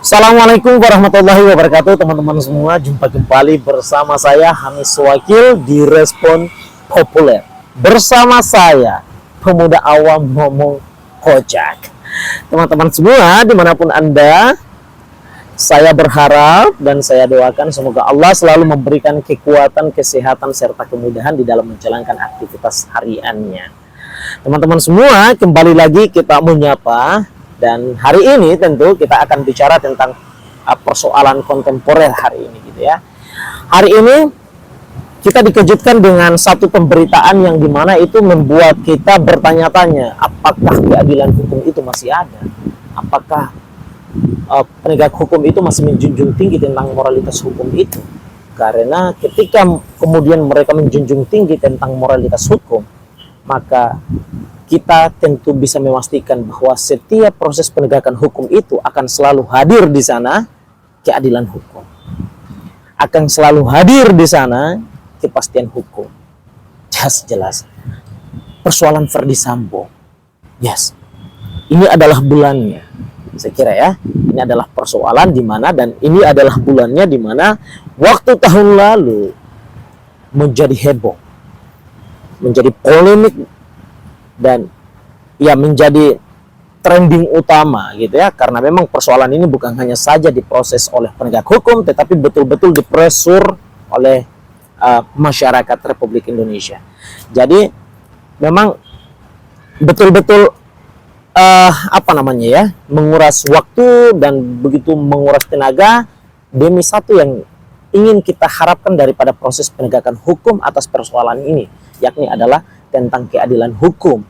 Assalamualaikum warahmatullahi wabarakatuh, teman-teman semua. Jumpa kembali bersama saya Hamis Wakil di Respon Populer. Bersama saya pemuda awam ngomong kocak. Teman-teman semua dimanapun Anda, saya berharap dan saya doakan semoga Allah selalu memberikan kekuatan, kesehatan, serta kemudahan di dalam menjalankan aktivitas hariannya. Teman-teman semua, kembali lagi kita menyapa. Dan hari ini tentu kita akan bicara tentang persoalan kontemporer hari ini gitu ya. Hari ini kita dikejutkan dengan satu pemberitaan yang dimana itu membuat kita bertanya-tanya, apakah keadilan hukum itu masih ada? Apakah penegak hukum itu masih menjunjung tinggi tentang moralitas hukum itu? Karena ketika kemudian mereka menjunjung tinggi tentang moralitas hukum, maka kita tentu bisa memastikan bahwa setiap proses penegakan hukum itu akan selalu hadir di sana keadilan hukum. Akan selalu hadir di sana kepastian hukum. Jelas. Persoalan Ferdy Sambo. Yes. Ini adalah bulannya. Saya kira ya, ini adalah persoalan di mana dan ini adalah bulannya di mana waktu tahun lalu menjadi heboh. Menjadi polemik dan ya menjadi trending utama gitu ya, karena memang persoalan ini bukan hanya saja diproses oleh penegak hukum tetapi betul-betul dipresur oleh masyarakat Republik Indonesia. Jadi memang betul-betul menguras waktu dan begitu menguras tenaga demi satu yang ingin kita harapkan daripada proses penegakan hukum atas persoalan ini, yakni adalah tentang keadilan hukum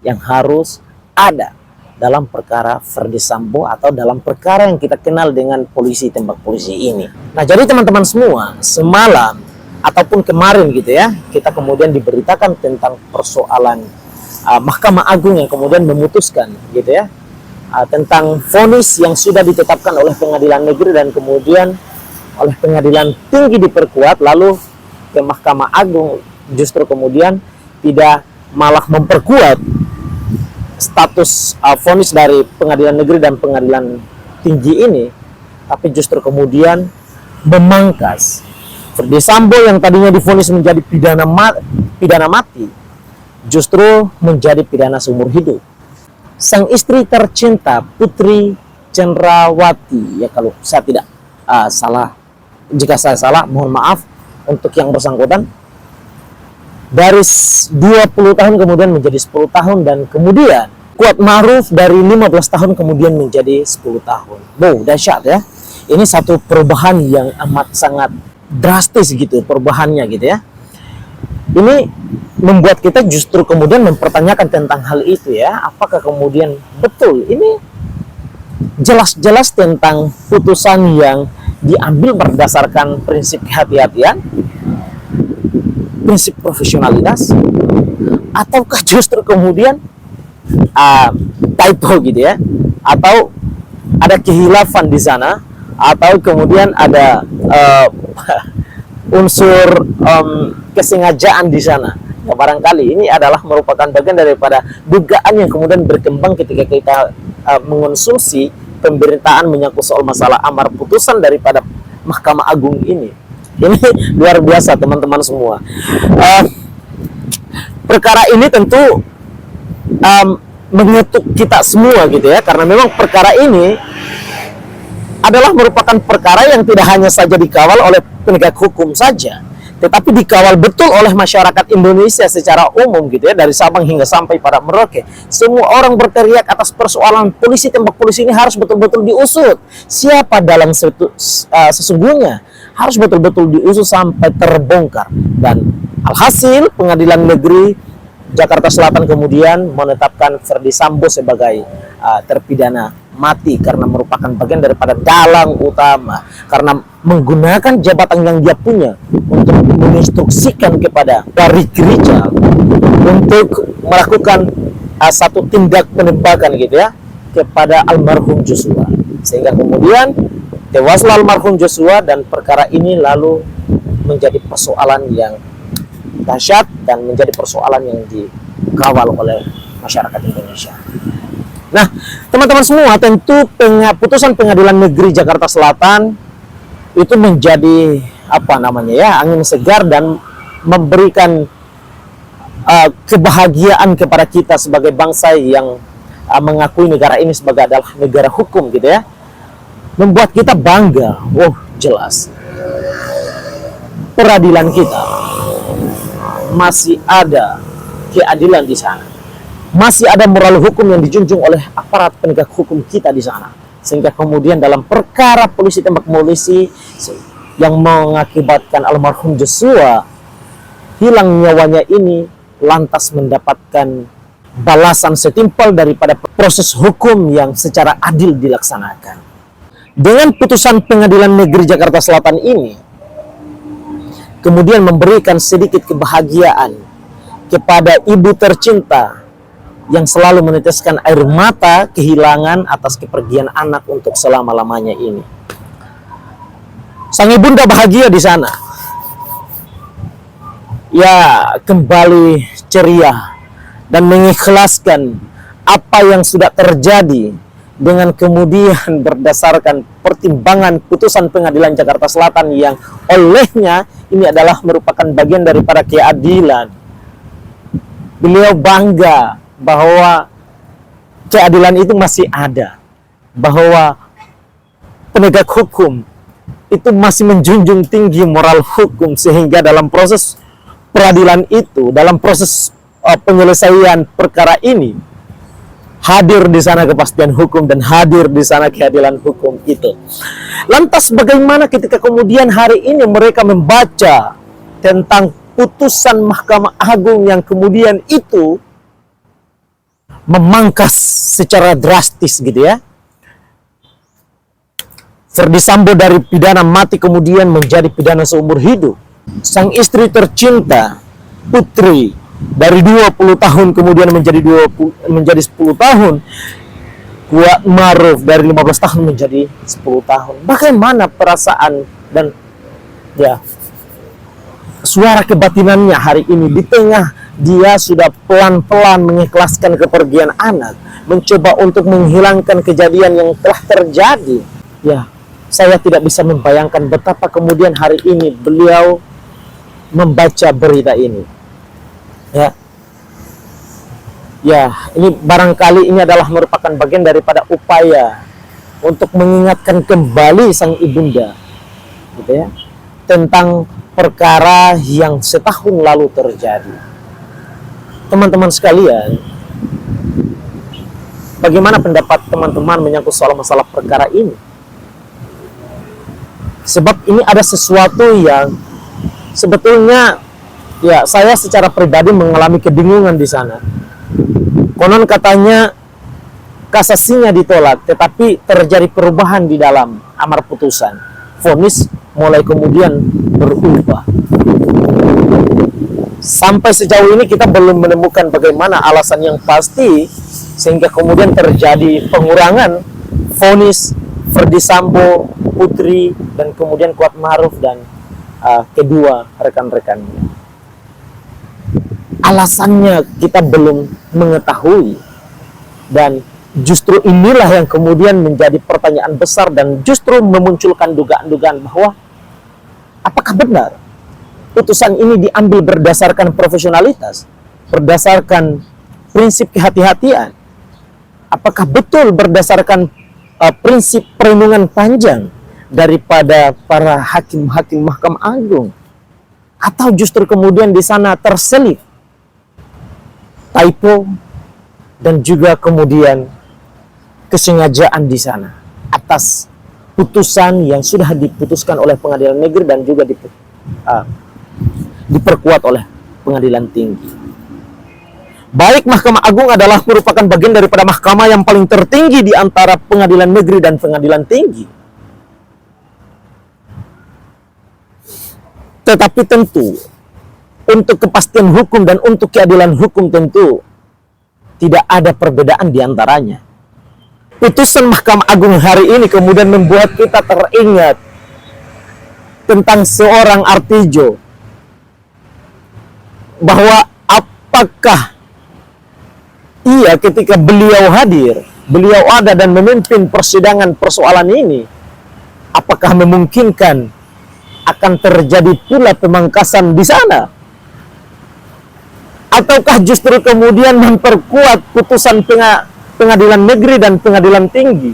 yang harus ada dalam perkara Ferdy Sambo atau dalam perkara yang kita kenal dengan polisi tembak polisi ini. Nah, jadi teman-teman semua, semalam ataupun kemarin gitu ya, kita kemudian diberitakan tentang persoalan Mahkamah Agung yang kemudian memutuskan gitu ya, tentang vonis yang sudah ditetapkan oleh Pengadilan Negeri dan kemudian oleh Pengadilan Tinggi diperkuat, lalu ke Mahkamah Agung justru kemudian tidak malah memperkuat status vonis dari Pengadilan Negeri dan Pengadilan Tinggi ini, tapi justru kemudian memangkas Ferdy Sambo yang tadinya divonis menjadi pidana mati justru menjadi pidana seumur hidup. Sang istri tercinta Putri Cenrawati, ya kalau saya tidak salah, jika saya salah mohon maaf untuk yang bersangkutan, dari 20 tahun kemudian menjadi 10 tahun dan kemudian Kuat Ma'ruf dari 15 tahun kemudian menjadi 10 tahun. Dahsyat ya. Ini satu perubahan yang amat sangat drastis gitu perubahannya gitu ya. Ini membuat kita justru kemudian mempertanyakan tentang hal itu ya. Apakah kemudian betul ini jelas-jelas tentang putusan yang diambil berdasarkan prinsip kehati-hatian, prinsip profesionalitas, ataukah justru kemudian typo gitu ya, atau ada kehilafan di sana, atau kemudian ada unsur kesengajaan di sana. Ya, barangkali ini adalah merupakan bagian daripada dugaan yang kemudian berkembang ketika kita mengonsumsi pemberitaan menyangkut soal masalah amar putusan daripada Mahkamah Agung ini. Ini luar biasa teman-teman semua. Perkara ini tentu mengetuk kita semua gitu ya, karena memang perkara ini adalah merupakan perkara yang tidak hanya saja dikawal oleh penegak hukum saja, tetapi dikawal betul oleh masyarakat Indonesia secara umum gitu ya, dari Sabang hingga sampai pada Merauke. Semua orang berteriak atas persoalan polisi tembak polisi ini harus betul-betul diusut. Siapa dalam sesungguhnya harus betul-betul diusut sampai terbongkar. Dan alhasil Pengadilan Negeri Jakarta Selatan kemudian menetapkan Ferdy Sambo sebagai terpidana mati karena merupakan bagian daripada dalang utama, karena menggunakan jabatan yang dia punya untuk menginstruksikan kepada Ricky Rijal untuk melakukan satu tindak penembakan gitu ya kepada almarhum Joshua, sehingga kemudian tewaslah almarhum Joshua dan perkara ini lalu menjadi persoalan yang dahsyat dan menjadi persoalan yang dikawal oleh masyarakat Indonesia. Nah, Teman-teman semua, tentu putusan Pengadilan Negeri Jakarta Selatan itu menjadi angin segar dan memberikan kebahagiaan kepada kita sebagai bangsa yang mengakui negara ini sebagai adalah negara hukum gitu ya. Membuat kita bangga. Oh, jelas. Peradilan kita masih ada keadilan di sana. Masih ada moral hukum yang dijunjung oleh aparat penegak hukum kita di sana. Sehingga kemudian dalam perkara polisi tembak polisi yang mengakibatkan almarhum Joshua hilang nyawanya ini lantas mendapatkan balasan setimpal daripada proses hukum yang secara adil dilaksanakan. Dengan putusan Pengadilan Negeri Jakarta Selatan ini kemudian memberikan sedikit kebahagiaan kepada ibu tercinta yang selalu meneteskan air mata kehilangan atas kepergian anak untuk selama-lamanya ini. Sang ibunda bahagia di sana. Ya, kembali ceria dan mengikhlaskan apa yang sudah terjadi dengan kemudian berdasarkan pertimbangan putusan Pengadilan Jakarta Selatan yang olehnya ini adalah merupakan bagian daripada keadilan. Beliau bangga bahwa keadilan itu masih ada, bahwa penegak hukum itu masih menjunjung tinggi moral hukum, sehingga dalam proses peradilan itu, dalam proses penyelesaian perkara ini hadir di sana kepastian hukum dan hadir di sana keadilan hukum itu. Lantas bagaimana ketika kemudian hari ini mereka membaca tentang putusan Mahkamah Agung yang kemudian itu memangkas secara drastis gitu ya. Ferdy Sambo dari pidana mati kemudian menjadi pidana seumur hidup. Sang istri tercinta Putri dari 20 tahun kemudian menjadi 10 tahun. Kuat Maruf dari 15 tahun menjadi 10 tahun. Bagaimana perasaan dan ya suara kebatinannya hari ini di tengah dia sudah pelan-pelan mengikhlaskan kepergian anak, mencoba untuk menghilangkan kejadian yang telah terjadi. Ya, saya tidak bisa membayangkan betapa kemudian hari ini beliau membaca berita ini. Ya, ini barangkali ini adalah merupakan bagian daripada upaya untuk mengingatkan kembali sang ibunda, gitu ya, tentang perkara yang setahun lalu terjadi. Teman-teman sekalian, bagaimana pendapat teman-teman menyangkut soal masalah perkara ini? Sebab ini ada sesuatu yang sebetulnya ya saya secara pribadi mengalami kebingungan di sana. Konon katanya kasasinya ditolak, tetapi terjadi perubahan di dalam amar putusan. Vonis mulai kemudian berubah. Sampai sejauh ini kita belum menemukan bagaimana alasan yang pasti sehingga kemudian terjadi pengurangan vonis Ferdy Sambo, Putri, dan kemudian Kuat Maruf dan kedua rekan-rekannya. Alasannya kita belum mengetahui, dan justru inilah yang kemudian menjadi pertanyaan besar dan justru memunculkan dugaan-dugaan bahwa apakah benar putusan ini diambil berdasarkan profesionalitas, berdasarkan prinsip kehati-hatian, apakah betul berdasarkan prinsip perlindungan panjang daripada para hakim-hakim Mahkamah Agung, atau justru kemudian di sana terselip typo dan juga kemudian kesengajaan di sana atas putusan yang sudah diputuskan oleh Pengadilan Negeri dan juga diperkuat oleh Pengadilan Tinggi. Baik Mahkamah Agung adalah merupakan bagian daripada mahkamah yang paling tertinggi di antara Pengadilan Negeri dan Pengadilan Tinggi. Tetapi tentu untuk kepastian hukum dan untuk keadilan hukum tentu tidak ada perbedaan di antaranya. Putusan Mahkamah Agung hari ini kemudian membuat kita teringat tentang seorang Artijo, bahwa apakah ia ketika beliau hadir beliau ada dan memimpin persidangan persoalan ini, apakah memungkinkan akan terjadi pula pemangkasan di sana? Ataukah justru kemudian memperkuat putusan pengadilan negeri dan pengadilan tinggi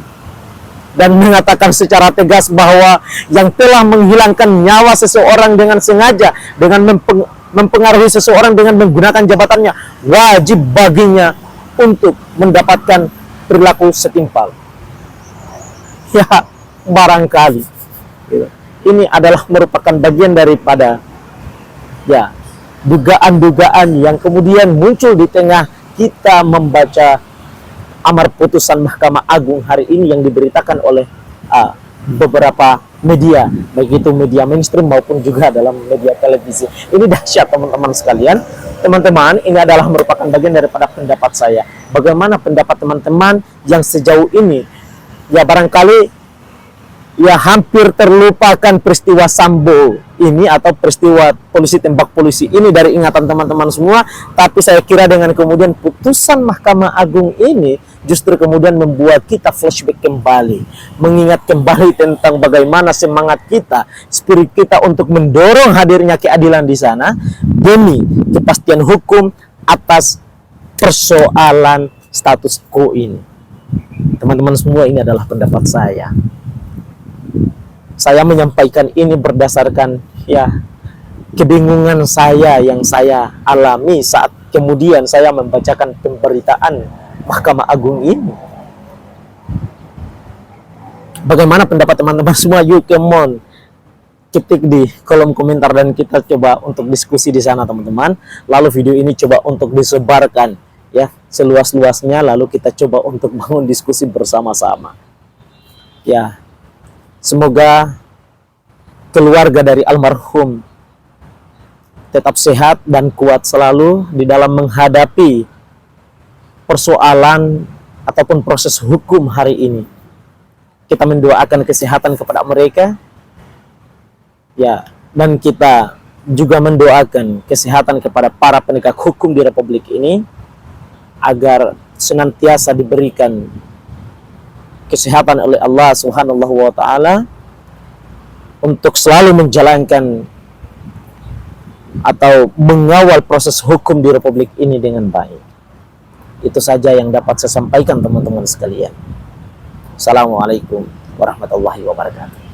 dan mengatakan secara tegas bahwa yang telah menghilangkan nyawa seseorang dengan sengaja, dengan mempengaruhi seseorang dengan menggunakan jabatannya, wajib baginya untuk mendapatkan perilaku setimpal. Ya, barangkali ini adalah merupakan bagian daripada ya dugaan-dugaan yang kemudian muncul di tengah kita membaca amar putusan Mahkamah Agung hari ini yang diberitakan oleh beberapa media, baik itu media mainstream maupun juga dalam media televisi. Ini dahsyat teman-teman sekalian. Teman-teman, ini adalah merupakan bagian daripada pendapat saya. Bagaimana pendapat teman-teman yang sejauh ini ya barangkali ya hampir terlupakan peristiwa Sambo ini atau peristiwa polisi tembak polisi ini dari ingatan teman-teman semua, tapi saya kira dengan kemudian putusan Mahkamah Agung ini justru kemudian membuat kita flashback kembali, mengingat kembali tentang bagaimana semangat kita, spirit kita untuk mendorong hadirnya keadilan di sana demi kepastian hukum atas persoalan status quo ini. Teman-teman semua, ini adalah pendapat saya. Saya menyampaikan ini berdasarkan ya kebingungan saya yang saya alami saat kemudian saya membacakan pemberitaan Mahkamah Agung ini. Bagaimana pendapat teman-teman semua? Yuk, come on, ketik di kolom komentar dan kita coba untuk diskusi di sana teman-teman. Lalu video ini coba untuk disebarkan ya seluas-luasnya, lalu kita coba untuk bangun diskusi bersama-sama. Ya, semoga keluarga dari almarhum tetap sehat dan kuat selalu di dalam menghadapi persoalan ataupun proses hukum hari ini. Kita mendoakan kesehatan kepada mereka ya, dan kita juga mendoakan kesehatan kepada para penegak hukum di Republik ini agar senantiasa diberikan kesehatan oleh Allah Subhanahu wa taala untuk selalu menjalankan atau mengawal proses hukum di Republik ini dengan baik. Itu saja yang dapat saya sampaikan teman-teman sekalian. Assalamualaikum warahmatullahi wabarakatuh.